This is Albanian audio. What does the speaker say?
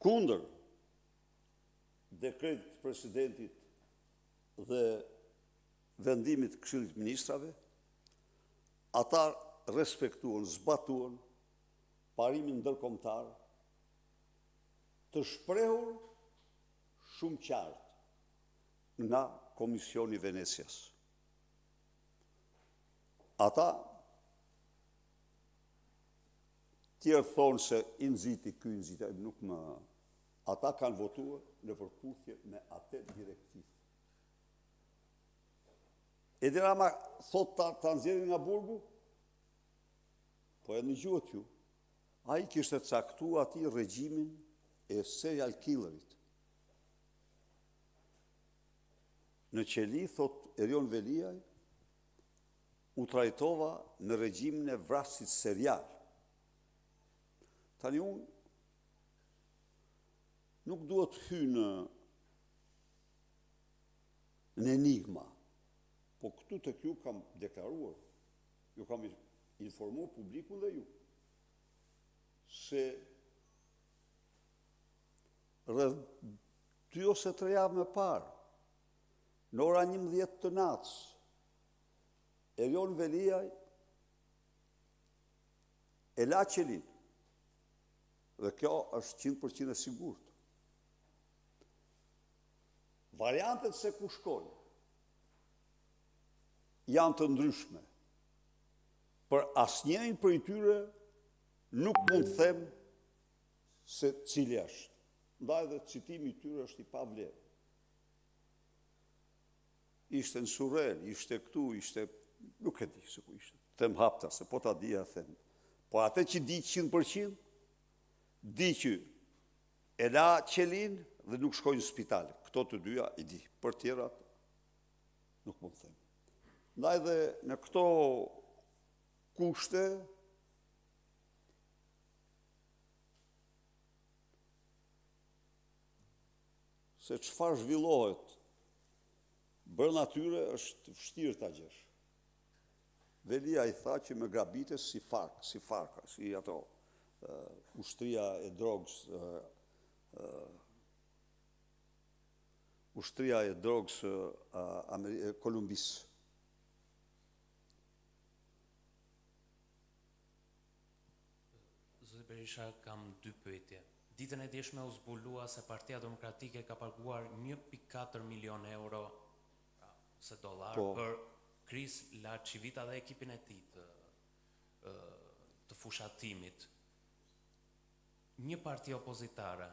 kundër dekretit të presidentit dhe vendimit të Këshillit të Ministrave, ata respektuan, zbatuan parimin ndërkombëtar të shprehur shumë qartë nga Komisioni i Venecias. Ata tjerë thonë se i nxiti, ky i nxiti, nuk më... Ata kanë votuar në përputhje me atë direktivë. Edi Rama thot ta nxjerrin nga burgu, po e dëgjuat ju. Ai kishte caktuar atij regjimin e serial killerit. Në qeli, thot Erion Veliaj, u trajtova në regjimin e vrasit serial. Tani unë nuk duhet hy në enigma, po këtu të kjo kam deklaruar, ju kam informuar publikun dhe ju, se rreth 2 ose 3 javë më parë, në ora 11 të natës, Erion Veliaj e la qelin, dhe kjo është 100% e sigurt. Variantet se ku shkojnë janë të ndryshme. Për asnjërin prej tyre nuk mund të them se cili është. Ndaj dhe citimi i tyre është i pavlerë. Ishte në Surrel, ishte këtu, ishte... Nuk e di se ku ishte. Them hapta, se po ta dija them. Po atë që di 100%, di që e la qelin dhe nuk shkojnë në spital. Këto të dyja i di. Për tjerat, nuk mund të them. Ndaj dhe në këto kushte, se çfarë zhvillohet brenda tyre është vështirë ta gjesh. Velia i tha që me grabite si farka, si ato ushtria e drogës, ushtria e drogës Kolumbisë. Zoti Berisha, kam 2 pyetje. Ditën e djeshme u zbulua se Partia Demokratike ka paguar 1.4 milion euro ose dollar për Kris Larçivita dhe ekipin e tij të fushatimit. Një parti opozitare